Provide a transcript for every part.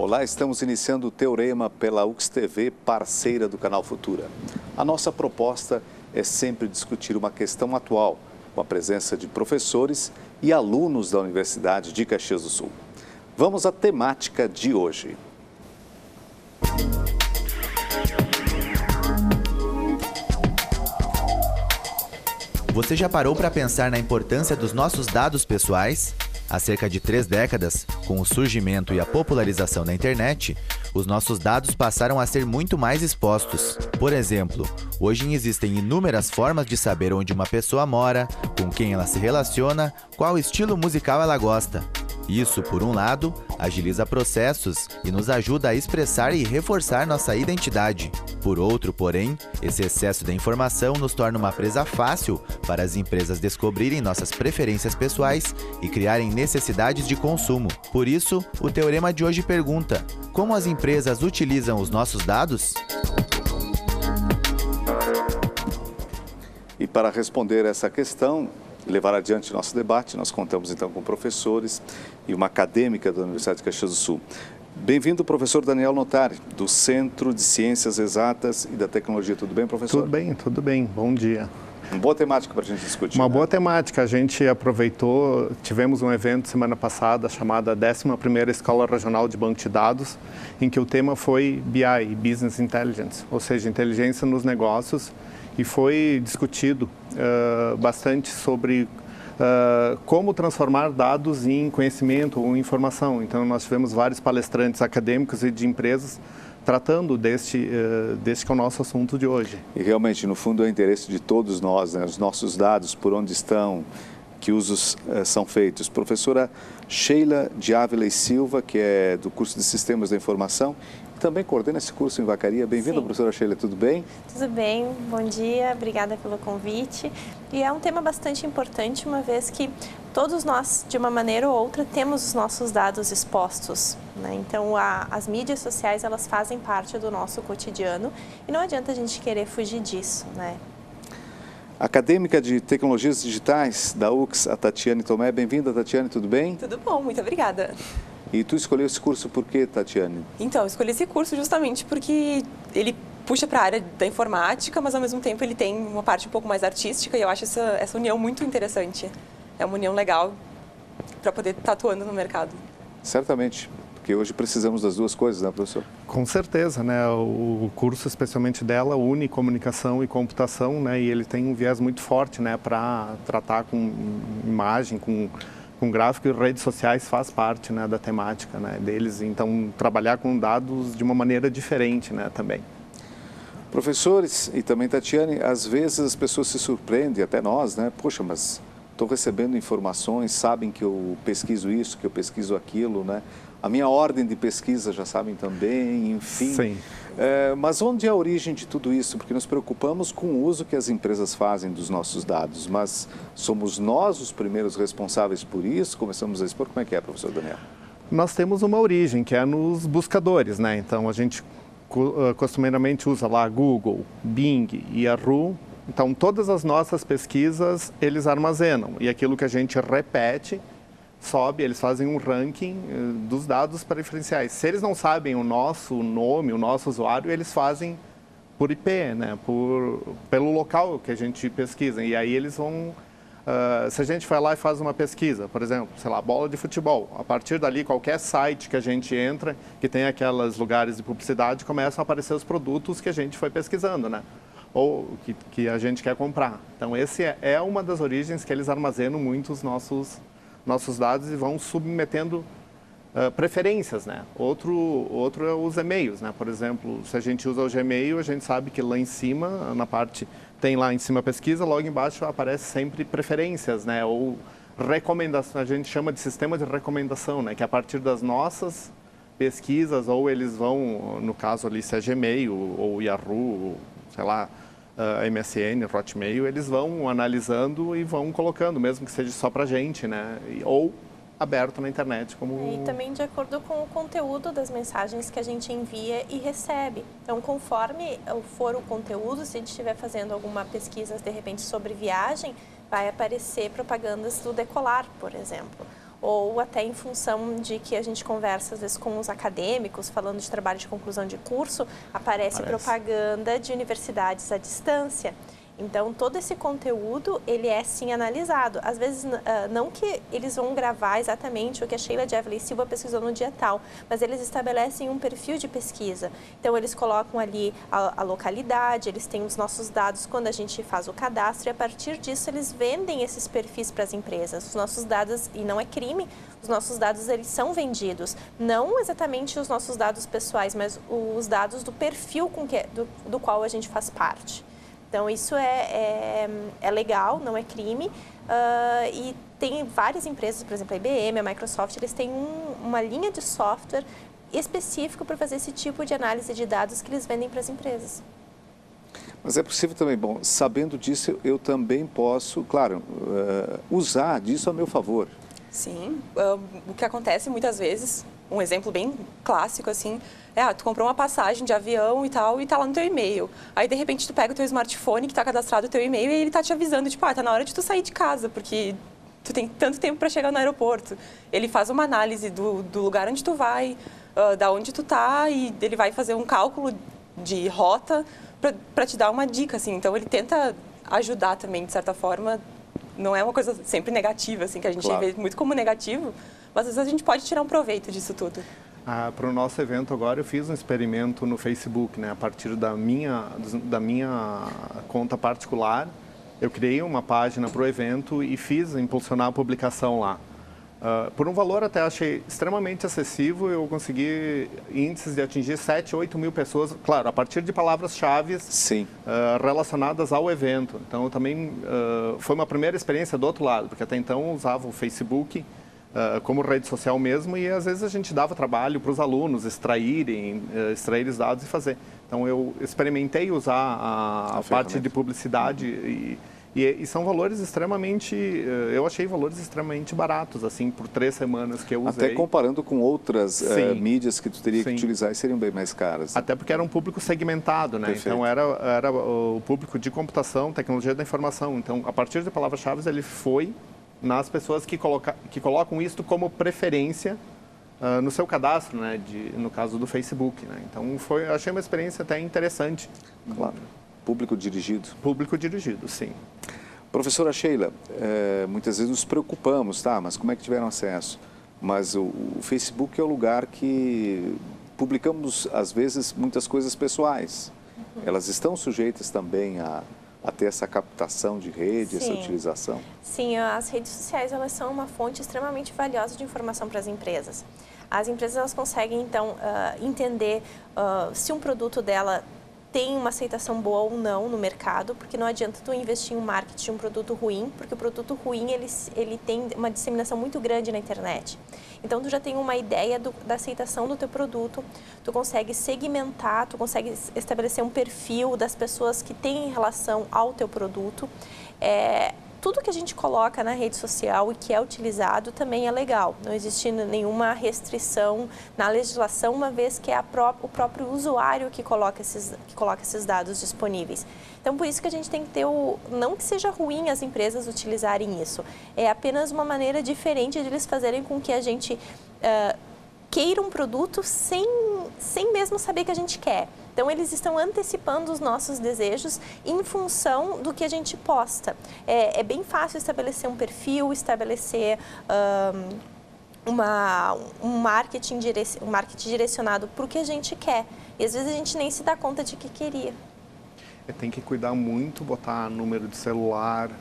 Olá, estamos iniciando o Teorema pela UX TV, parceira do Canal Futura. A nossa proposta é sempre discutir uma questão atual, com a presença de professores e alunos da Universidade de Caxias do Sul. Vamos à temática de hoje. Você já parou para pensar na importância dos nossos dados pessoais? Há cerca de 3 décadas, com o surgimento e a popularização da internet, os nossos dados passaram a ser muito mais expostos. Por exemplo, hoje existem inúmeras formas de saber onde uma pessoa mora, com quem ela se relaciona, qual estilo musical ela gosta. Isso, por um lado, agiliza processos e nos ajuda a expressar e reforçar nossa identidade. Por outro, porém, esse excesso de informação nos torna uma presa fácil para as empresas descobrirem nossas preferências pessoais e criarem necessidades de consumo. Por isso, o Teorema de hoje pergunta: como as empresas utilizam os nossos dados? E para responder essa questão, levar adiante nosso debate, nós contamos então com professores e uma acadêmica da Universidade de Caxias do Sul. Bem-vindo, professor Daniel Notari, do Centro de Ciências Exatas e da Tecnologia. Tudo bem, professor? Tudo bem. Bom dia. Uma boa temática para a gente discutir. Uma boa temática. A gente aproveitou, tivemos um evento semana passada chamada 11ª Escola Regional de Banco de Dados, em que o tema foi BI, Business Intelligence, ou seja, inteligência nos negócios, e foi discutido bastante sobre como transformar dados em conhecimento ou informação. Então, nós tivemos vários palestrantes acadêmicos e de empresas tratando deste que é o nosso assunto de hoje. E realmente, no fundo, é o interesse de todos nós, né? Os nossos dados, por onde estão, que usos são feitos. Professora Sheila de Ávila e Silva, que é do curso de Sistemas da Informação, também coordena esse curso em Vacaria. Bem-vinda, professora Sheila, tudo bem? Tudo bem, bom dia, obrigada pelo convite. E é um tema bastante importante, uma vez que todos nós, de uma maneira ou outra, temos os nossos dados expostos, né? Então, as mídias sociais, elas fazem parte do nosso cotidiano e não adianta a gente querer fugir disso, né? Acadêmica de Tecnologias Digitais da UX, a Tatiane Tomé. Bem-vinda, Tatiane, tudo bem? Tudo bom, muito obrigada. E tu escolheu esse curso por quê, Tatiane? Então, eu escolhi esse curso justamente porque ele puxa para a área da informática, mas ao mesmo tempo ele tem uma parte um pouco mais artística e eu acho essa união muito interessante. É uma união legal para poder estar atuando no mercado. Certamente, porque hoje precisamos das duas coisas, né, professor? Com certeza, né? O curso, especialmente dela, une comunicação e computação, né? E ele tem um viés muito forte, né, para tratar com imagem, com gráfico, e redes sociais faz parte, né, da temática, né, deles. Então, trabalhar com dados de uma maneira diferente, né, também. Professores e também Tatiane, às vezes as pessoas se surpreendem, até nós, né? Poxa, mas estou recebendo informações, sabem que eu pesquiso isso, que eu pesquiso aquilo, né? A minha ordem de pesquisa já sabem também, enfim. Sim. Mas onde é a origem de tudo isso? Porque nos preocupamos com o uso que as empresas fazem dos nossos dados, mas somos nós os primeiros responsáveis por isso? Começamos a expor. Como é que é, professor Daniel? Nós temos uma origem, que é nos buscadores, né? Então, a gente costumeiramente usa lá Google, Bing e Yahoo. Então, todas as nossas pesquisas, eles armazenam. E aquilo que a gente repete, sobe, eles fazem um ranking dos dados preferenciais. Se eles não sabem o nosso nome, o nosso usuário, eles fazem por IP, né? Pelo local que a gente pesquisa. E aí eles vão... se a gente vai lá e faz uma pesquisa, por exemplo, sei lá, bola de futebol, a partir dali, qualquer site que a gente entra, que tem aqueles lugares de publicidade, começam a aparecer os produtos que a gente foi pesquisando, né? Ou que a gente quer comprar. Então, esse é uma das origens que eles armazenam muito os nossos dados e vão submetendo preferências, né? Outro é os e-mails, né? Por exemplo, se a gente usa o Gmail, a gente sabe que lá em cima, na parte, tem lá em cima pesquisa, logo embaixo aparece sempre preferências, né? Ou recomendação, a gente chama de sistema de recomendação, né? Que a partir das nossas pesquisas, ou eles vão, no caso ali, se é Gmail ou Yahoo, sei lá, MSN, Hotmail, eles vão analisando e vão colocando, mesmo que seja só para a gente, né? Ou aberto na internet. E também de acordo com o conteúdo das mensagens que a gente envia e recebe. Então, conforme for o conteúdo, se a gente estiver fazendo alguma pesquisa, de repente, sobre viagem, vai aparecer propagandas do Decolar, por exemplo. ou até em função de que a gente conversa às vezes com os acadêmicos, falando de trabalho de conclusão de curso, aparece propaganda de universidades à distância. Então, todo esse conteúdo, ele é sim analisado. Às vezes, não que eles vão gravar exatamente o que a Sheila de Evelyn Silva pesquisou no dia tal, mas eles estabelecem um perfil de pesquisa. Então, eles colocam ali a localidade, eles têm os nossos dados quando a gente faz o cadastro, e a partir disso, eles vendem esses perfis para as empresas. Os nossos dados, e não é crime, os nossos dados, eles são vendidos. Não exatamente os nossos dados pessoais, mas os dados do perfil do qual a gente faz parte. Então, isso é legal, não é crime. E tem várias empresas, por exemplo, a IBM, a Microsoft, eles têm uma linha de software específico para fazer esse tipo de análise de dados que eles vendem para as empresas. Mas é possível também, bom, sabendo disso, eu também posso, claro, usar disso a meu favor. Sim, o que acontece muitas vezes, um exemplo bem clássico assim, tu comprou uma passagem de avião e tal, e tá lá no teu e-mail. Aí, de repente, tu pega o teu smartphone que tá cadastrado o teu e-mail e ele tá te avisando, tipo, tá na hora de tu sair de casa, porque tu tem tanto tempo para chegar no aeroporto. Ele faz uma análise do lugar onde tu vai, da onde tu tá, e ele vai fazer um cálculo de rota para te dar uma dica, assim. Então, ele tenta ajudar também, de certa forma. Não é uma coisa sempre negativa, assim, que a gente vê muito como negativo, mas às vezes a gente pode tirar um proveito disso tudo. Para o nosso evento agora, eu fiz um experimento no Facebook, né? A partir da minha conta particular, eu criei uma página para o evento e fiz impulsionar a publicação lá. Por um valor até achei extremamente acessível, eu consegui índices de atingir 7, 8 mil pessoas, claro, a partir de palavras-chave relacionadas ao evento. Então, também foi uma primeira experiência do outro lado, porque até então eu usava o Facebook como rede social mesmo, e às vezes a gente dava trabalho para os alunos extrair os dados e fazer. Então, eu experimentei usar a parte de publicidade e são valores extremamente, eu achei valores extremamente baratos, assim, por 3 semanas que eu usei. Até comparando com outras mídias que tu teria que utilizar, seriam bem mais caras. Até porque era um público segmentado, né? Perfeito. Então, era o público de computação, tecnologia da informação. Então, a partir de palavras-chave, ele foi nas pessoas que colocam isso como preferência no seu cadastro, né? No caso do Facebook, né? Então, eu achei uma experiência até interessante. Claro. Público dirigido. Público dirigido, sim. Professora Sheila, muitas vezes nos preocupamos, mas como é que tiveram acesso? Mas o Facebook é o lugar que publicamos, às vezes, muitas coisas pessoais. Elas estão sujeitas também a ter essa captação de rede, essa utilização? Sim, as redes sociais, elas são uma fonte extremamente valiosa de informação para as empresas. As empresas, elas conseguem, então, entender se um produto dela tem uma aceitação boa ou não no mercado, porque não adianta tu investir em um marketing de um produto ruim, porque o produto ruim, ele tem uma disseminação muito grande na internet. Então, tu já tem uma ideia da aceitação do teu produto, tu consegue segmentar, tu consegue estabelecer um perfil das pessoas que têm relação ao teu produto. Tudo que a gente coloca na rede social e que é utilizado também é legal. Não existe nenhuma restrição na legislação, uma vez que é o próprio usuário que coloca esses dados disponíveis. Então, por isso que a gente tem que ter não que seja ruim as empresas utilizarem isso, é apenas uma maneira diferente de eles fazerem com que a gente queira um produto sem mesmo saber que a gente quer. Então, eles estão antecipando os nossos desejos em função do que a gente posta. É bem fácil estabelecer um perfil, estabelecer um marketing direcionado para o que a gente quer. E, às vezes, a gente nem se dá conta de que queria. Tem que cuidar muito, botar número de celular,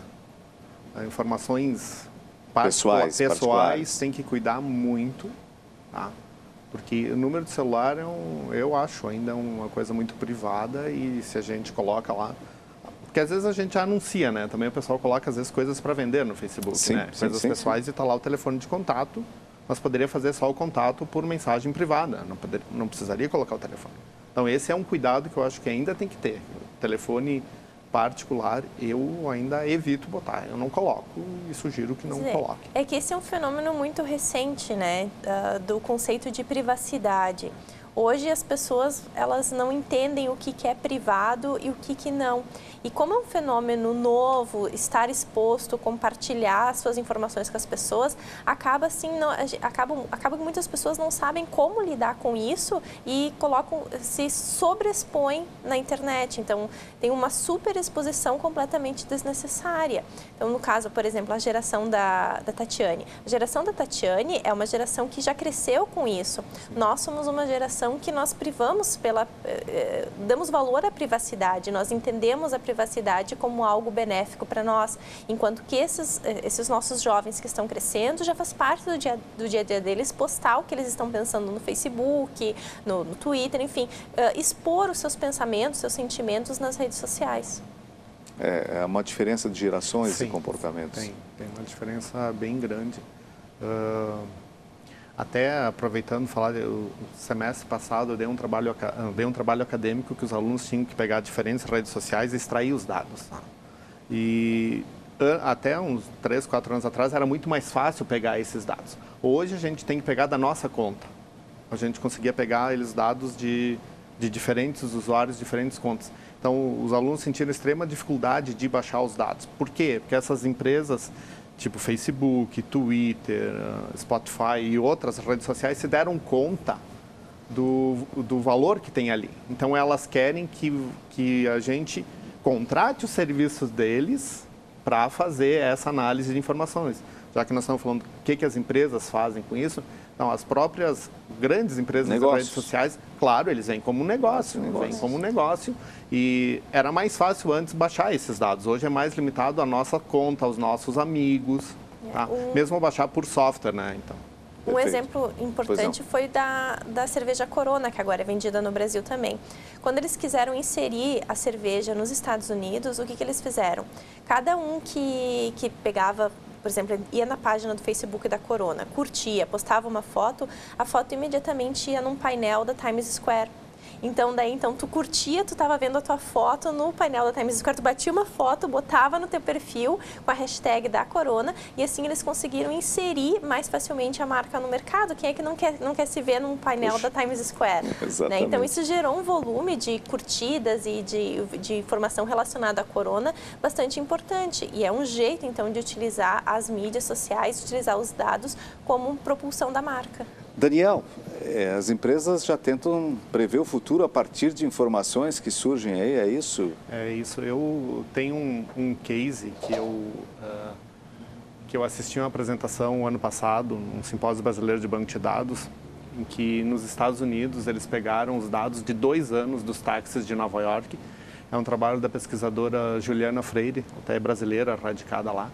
informações pessoais, tem que cuidar muito, tá? Porque o número de celular eu acho ainda uma coisa muito privada, e se a gente coloca lá... Porque às vezes a gente anuncia, né? Também o pessoal coloca às vezes coisas para vender no Facebook, né? Coisas pessoais, e está lá o telefone de contato, mas poderia fazer só o contato por mensagem privada, não precisaria colocar o telefone. Então esse é um cuidado que eu acho que ainda tem que ter. O telefone particular eu ainda evito botar, eu não coloco e sugiro que não coloque. É que esse é um fenômeno muito recente, né, do conceito de privacidade. Hoje as pessoas, elas não entendem o que é privado e o que não. E como é um fenômeno novo, estar exposto, compartilhar suas informações com as pessoas, acaba assim, acaba que muitas pessoas não sabem como lidar com isso e se sobrexpõem na internet. Então, tem uma superexposição completamente desnecessária. Então, no caso, por exemplo, a geração da Tatiane. A geração da Tatiane é uma geração que já cresceu com isso. Nós somos uma geração que nós damos valor à privacidade, nós entendemos a privacidade como algo benéfico para nós, enquanto que esses nossos jovens que estão crescendo já faz parte do dia a dia deles postar o que eles estão pensando no Facebook, no Twitter, enfim, expor os seus pensamentos, seus sentimentos nas redes sociais. É uma diferença de gerações Sim, e comportamentos. Tem uma diferença bem grande. Até aproveitando falar, o semestre passado eu dei um trabalho acadêmico que os alunos tinham que pegar diferentes redes sociais e extrair os dados. E até uns 3, 4 anos atrás era muito mais fácil pegar esses dados. Hoje a gente tem que pegar da nossa conta. A gente conseguia pegar eles dados de diferentes usuários, diferentes contas. Então os alunos sentiram extrema dificuldade de baixar os dados. Por quê? Porque essas empresas tipo Facebook, Twitter, Spotify e outras redes sociais se deram conta do valor que tem ali. Então, elas querem que a gente contrate os serviços deles para fazer essa análise de informações. Já que nós estamos falando o que as empresas fazem com isso, então, as próprias grandes empresas das redes sociais, claro, eles vêm como um negócio, e era mais fácil antes baixar esses dados. Hoje é mais limitado à nossa conta, aos nossos amigos, tá? Mesmo baixar por software, né? Então. Um exemplo importante foi da cerveja Corona, que agora é vendida no Brasil também. Quando eles quiseram inserir a cerveja nos Estados Unidos, o que eles fizeram? Cada um que pegava, por exemplo, ia na página do Facebook da Corona, curtia, postava uma foto, a foto imediatamente ia num painel da Times Square. Então, tu curtia, tu estava vendo a tua foto no painel da Times Square, tu batia uma foto, botava no teu perfil com a hashtag da Corona e assim eles conseguiram inserir mais facilmente a marca no mercado. Quem é que não quer se ver num painel da Times Square? Né? Então, isso gerou um volume de curtidas e de informação relacionada à Corona bastante importante. E é um jeito, então, de utilizar as mídias sociais, utilizar os dados como propulsão da marca. Daniel, as empresas já tentam prever o futuro a partir de informações que surgem aí, é isso? É isso. Eu tenho um case que eu assisti uma apresentação ano passado, um simpósio brasileiro de banco de dados, em que nos Estados Unidos eles pegaram os dados de 2 anos dos táxis de Nova York. É um trabalho da pesquisadora Juliana Freire, até brasileira, radicada lá,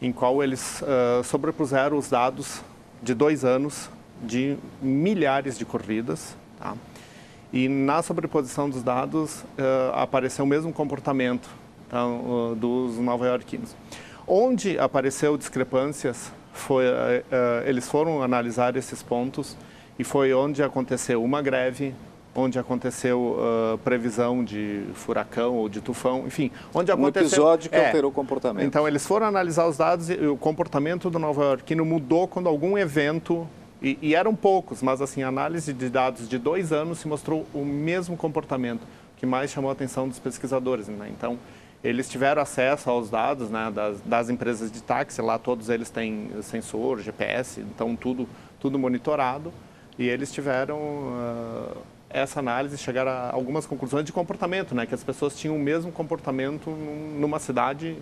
em qual eles sobrepuseram os dados de 2 anos de milhares de corridas, tá? E na sobreposição dos dados apareceu o mesmo comportamento, tá, dos nova-iorquinos. Onde apareceu discrepâncias, eles foram analisar esses pontos e foi onde aconteceu uma greve, onde aconteceu previsão de furacão ou de tufão, enfim, onde aconteceu... Um episódio que alterou o comportamento. Então, eles foram analisar os dados e o comportamento do nova-iorquino mudou quando algum evento... E eram poucos, mas assim, a análise de dados de 2 anos se mostrou o mesmo comportamento, que mais chamou a atenção dos pesquisadores, né? Então, eles tiveram acesso aos dados, né, das empresas de táxi, lá todos eles têm sensor, GPS, então tudo monitorado, e eles tiveram essa análise, chegaram a algumas conclusões de comportamento, né, que as pessoas tinham o mesmo comportamento numa cidade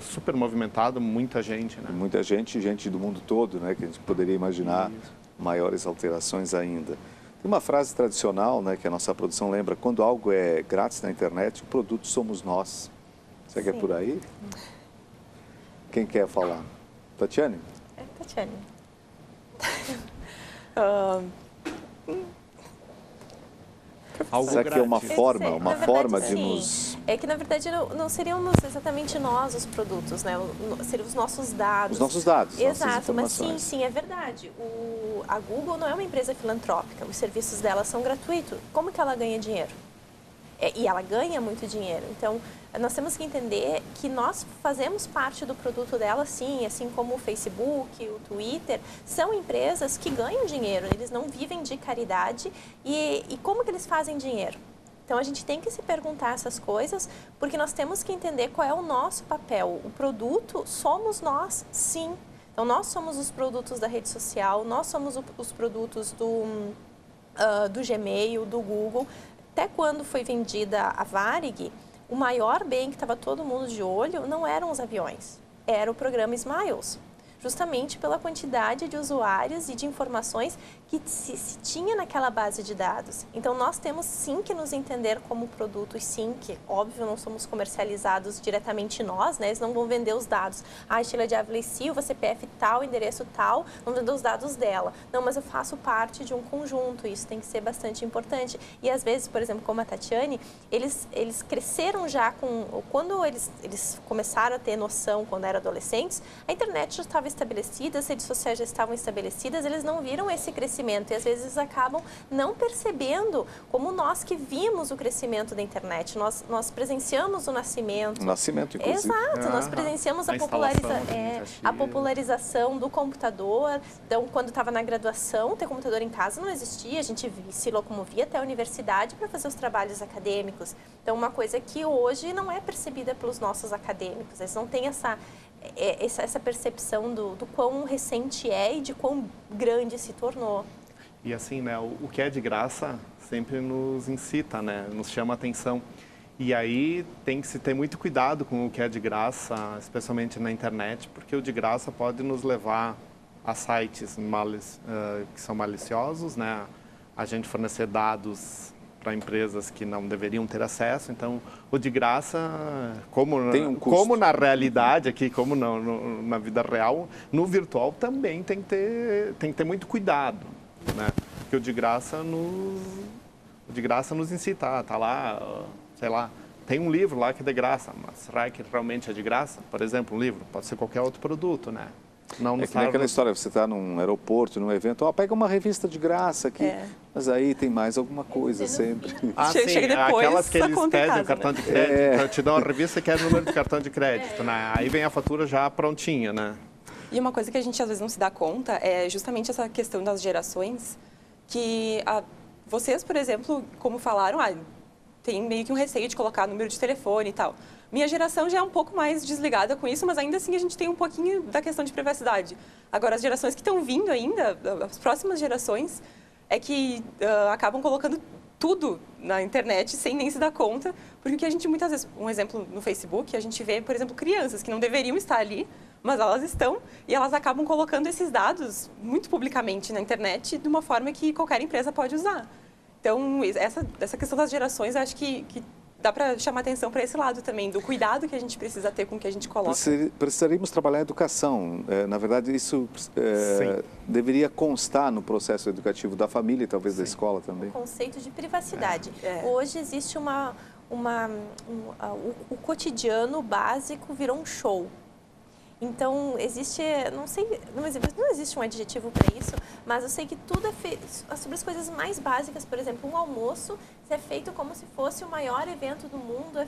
super movimentado, muita gente, né? Muita gente do mundo todo, né? Que a gente poderia imaginar maiores alterações ainda. Tem uma frase tradicional, né? Que a nossa produção lembra: quando algo é grátis na internet, o produto somos nós. Será que é por aí? Quem quer falar? Tatiane? Tatiane. Será que é uma forma de sim. nos... É que, na verdade, não seríamos exatamente nós os produtos, né? Seriam os nossos dados. Os nossos dados. Exato, mas sim, é verdade. A Google não é uma empresa filantrópica, os serviços dela são gratuitos. Como que ela ganha dinheiro? e ela ganha muito dinheiro. Então, nós temos que entender que nós fazemos parte do produto dela, sim, assim como o Facebook, o Twitter, são empresas que ganham dinheiro, eles não vivem de caridade. E como que eles fazem dinheiro? Então, a gente tem que se perguntar essas coisas, porque nós temos que entender qual é o nosso papel. O produto somos nós, sim. Então, nós somos os produtos da rede social, nós somos os produtos do Gmail, do Google. Até quando foi vendida a Varig, o maior bem que estava todo mundo de olho não eram os aviões, era o programa Smiles. Justamente pela quantidade de usuários e de informações que se tinha naquela base de dados. Então, nós temos sim que nos entender como produto e sim que, óbvio, não somos comercializados diretamente nós, né? Eles não vão vender os dados. Ah, Sheila de Ávila e Silva, CPF tal, endereço tal, vão vender os dados dela. Não, mas eu faço parte de um conjunto, isso tem que ser bastante importante. E às vezes, por exemplo, como a Tatiane, eles cresceram já com... Quando eles começaram a ter noção, quando eram adolescentes, a internet já estava estabelecida, as redes sociais já estavam estabelecidas, eles não viram esse crescimento e às vezes acabam não percebendo como nós que vimos o crescimento da internet. Nós presenciamos o nascimento. O nascimento, inclusive. Exato, nós presenciamos a popularização do computador. Então, quando estava na graduação, ter computador em casa não existia, a gente se locomovia até a universidade para fazer os trabalhos acadêmicos. Então, uma coisa que hoje não é percebida pelos nossos acadêmicos, eles não têm essa percepção do quão recente é e de quão grande se tornou. E assim, né, o que é de graça sempre nos incita, né, nos chama a atenção. E aí tem que se ter muito cuidado com o que é de graça, especialmente na internet, porque o de graça pode nos levar a sites que são maliciosos, né, a gente fornecer dados para empresas que não deveriam ter acesso. Então, o de graça, como na realidade aqui, como na vida real, no virtual também tem que ter muito cuidado, né? Porque o de graça nos incita, tá lá, sei lá, tem um livro lá que é de graça, mas será que realmente é de graça? Por exemplo, um livro, pode ser qualquer outro produto, né? Não é que nem aquela história, você está num aeroporto, num evento, pega uma revista de graça aqui, mas aí tem mais alguma coisa sempre. Chega depois, aquelas que eles pedem o cartão de crédito, te dão uma revista e quer o número de cartão de crédito, né? Aí vem a fatura já prontinha, né? E uma coisa que a gente às vezes não se dá conta é justamente essa questão das gerações, que vocês, por exemplo, como falaram, tem meio que um receio de colocar número de telefone e tal. Minha geração já é um pouco mais desligada com isso, mas ainda assim a gente tem um pouquinho da questão de privacidade. Agora, as gerações que estão vindo ainda, as próximas gerações, é que acabam colocando tudo na internet sem nem se dar conta, porque a gente muitas vezes, um exemplo no Facebook, a gente vê, por exemplo, crianças que não deveriam estar ali, mas elas estão e elas acabam colocando esses dados muito publicamente na internet de uma forma que qualquer empresa pode usar. Então, essa questão das gerações, eu acho que dá para chamar atenção para esse lado também, do cuidado que a gente precisa ter com o que a gente coloca. Precisaríamos trabalhar a educação. Na verdade, isso deveria constar no processo educativo da família e talvez da escola também. O conceito de privacidade. Hoje existe o cotidiano básico virou um show. Então, não existe um adjetivo para isso, mas eu sei que tudo é feito sobre as coisas mais básicas. Por exemplo, um almoço é feito como se fosse o maior evento do mundo,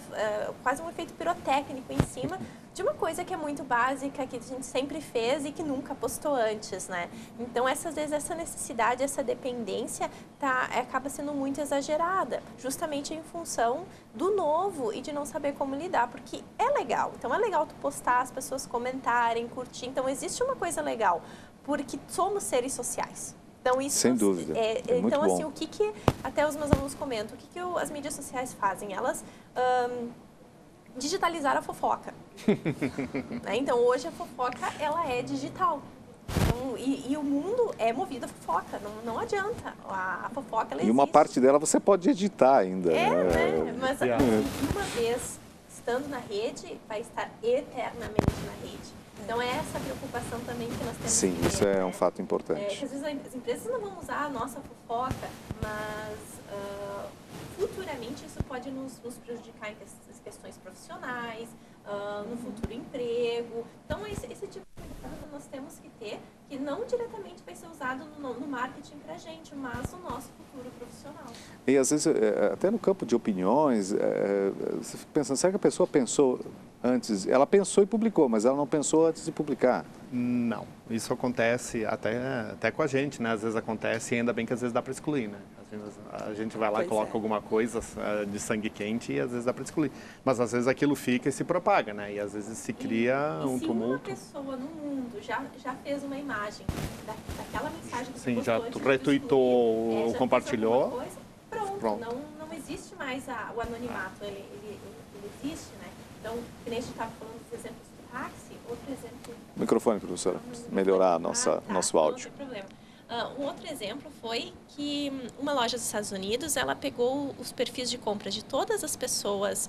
quase um efeito pirotécnico em cima de uma coisa que é muito básica, que a gente sempre fez e que nunca postou antes, né? Então, às vezes, essa necessidade, essa dependência acaba sendo muito exagerada, justamente em função do novo e de não saber como lidar, porque é legal. Então, é legal tu postar, as pessoas comentarem, curtir. Então, existe uma coisa legal, porque somos seres sociais. Então, isso, sem dúvida. Então, muito assim, bom. o que até os meus alunos comentam, o que as mídias sociais fazem? Elas digitalizaram a fofoca. Né? Então, hoje a fofoca, ela é digital. Então, e o mundo é movido a fofoca, não adianta. A fofoca, ela existe. E uma parte dela você pode editar ainda. Né? Mas uma vez estando na rede, vai estar eternamente na rede. Então, é essa preocupação também que nós temos. Sim, isso é um fato importante. Que às vezes as empresas não vão usar a nossa fofoca, mas futuramente isso pode nos prejudicar em questões profissionais, no futuro emprego. Então, esse tipo de nós temos que ter, que não diretamente vai ser usado no marketing para a gente, mas no nosso futuro profissional. E às vezes, até no campo de opiniões, você fica pensando, será que a pessoa pensou antes? Ela pensou e publicou, mas ela não pensou antes de publicar. Não, isso acontece até com a gente, né? Às vezes acontece e ainda bem que às vezes dá para excluir, né? Às vezes a gente vai lá e coloca alguma coisa de sangue quente e às vezes dá para excluir. Mas às vezes aquilo fica e se propaga, né? E às vezes se cria um tumulto. Se uma pessoa no mundo já fez uma imagem daquela mensagem que você Sim, já postou, retweetou, compartilhou, coisa, pronto. Não existe mais o anonimato, ele existe, né? Então, que nem a gente estava falando dos exemplos do táxi, outro exemplo... Microfone, professora, melhorar nosso áudio. Não tem problema. Um outro exemplo foi que uma loja dos Estados Unidos, ela pegou os perfis de compra de todas as pessoas,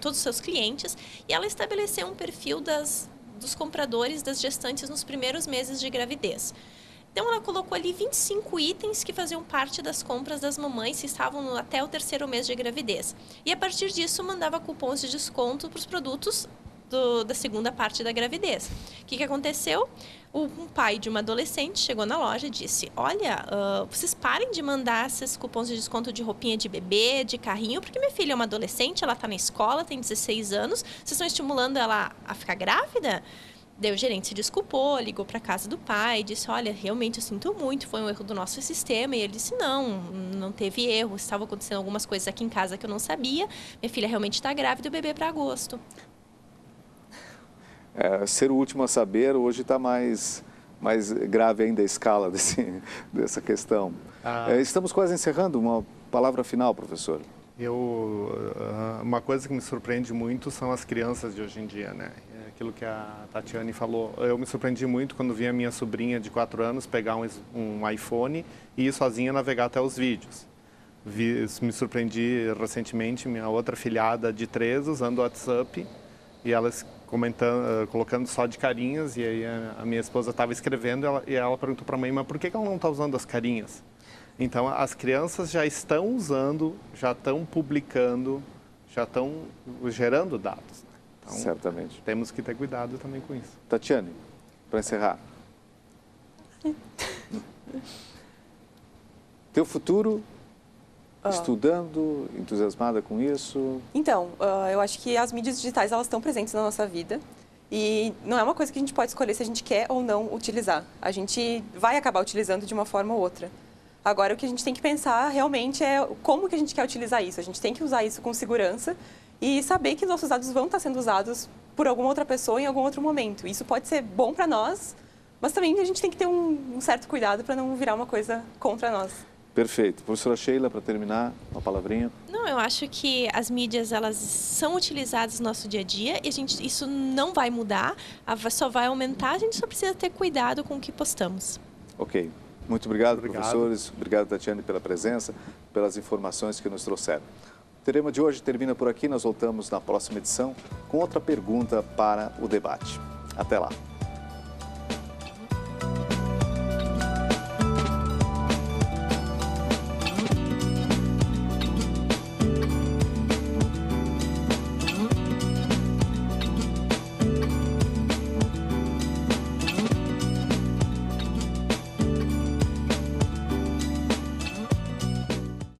todos os seus clientes, e ela estabeleceu um perfil dos compradores, das gestantes nos primeiros meses de gravidez. Então, ela colocou ali 25 itens que faziam parte das compras das mamães que estavam até o 3º mês de gravidez. E, a partir disso, mandava cupons de desconto para os produtos da segunda parte da gravidez. O que aconteceu? Um pai de uma adolescente chegou na loja e disse, olha, vocês parem de mandar esses cupons de desconto de roupinha de bebê, de carrinho, porque minha filha é uma adolescente, ela está na escola, tem 16 anos, vocês estão estimulando ela a ficar grávida? Daí o gerente se desculpou, ligou para a casa do pai, disse, olha, realmente eu sinto muito, foi um erro do nosso sistema. E ele disse, não teve erro, estavam acontecendo algumas coisas aqui em casa que eu não sabia, minha filha realmente está grávida e o bebê é para agosto. Ser o último a saber hoje está mais grave ainda a escala dessa questão. Estamos quase encerrando, uma palavra final, professor. Uma coisa que me surpreende muito são as crianças de hoje em dia, né? Aquilo que a Tatiane falou. Eu me surpreendi muito quando vi a minha sobrinha de 4 anos pegar um iPhone e ir sozinha navegar até os vídeos. Me surpreendi recentemente, minha outra filhada de 3 usando o WhatsApp e elas colocando só de carinhas, e aí a minha esposa estava escrevendo e ela perguntou para a mãe, mas por que ela não está usando as carinhas? Então, as crianças já estão usando, já estão publicando, já estão gerando dados. Então, certamente. Temos que ter cuidado também com isso. Tatiane, para encerrar. Teu futuro, estudando, entusiasmada com isso? Então, eu acho que as mídias digitais, elas estão presentes na nossa vida. E não é uma coisa que a gente pode escolher se a gente quer ou não utilizar. A gente vai acabar utilizando de uma forma ou outra. Agora, o que a gente tem que pensar realmente é como que a gente quer utilizar isso. A gente tem que usar isso com segurança e saber que nossos dados vão estar sendo usados por alguma outra pessoa em algum outro momento. Isso pode ser bom para nós, mas também a gente tem que ter um certo cuidado para não virar uma coisa contra nós. Perfeito. Professora Sheila, para terminar, uma palavrinha. Não, eu acho que as mídias, elas são utilizadas no nosso dia a dia e isso não vai mudar, só vai aumentar, a gente só precisa ter cuidado com o que postamos. Ok. Muito obrigado, professores. Obrigado, Tatiane, pela presença, pelas informações que nos trouxeram. O Teorema de hoje termina por aqui. Nós voltamos na próxima edição com outra pergunta para o debate. Até lá.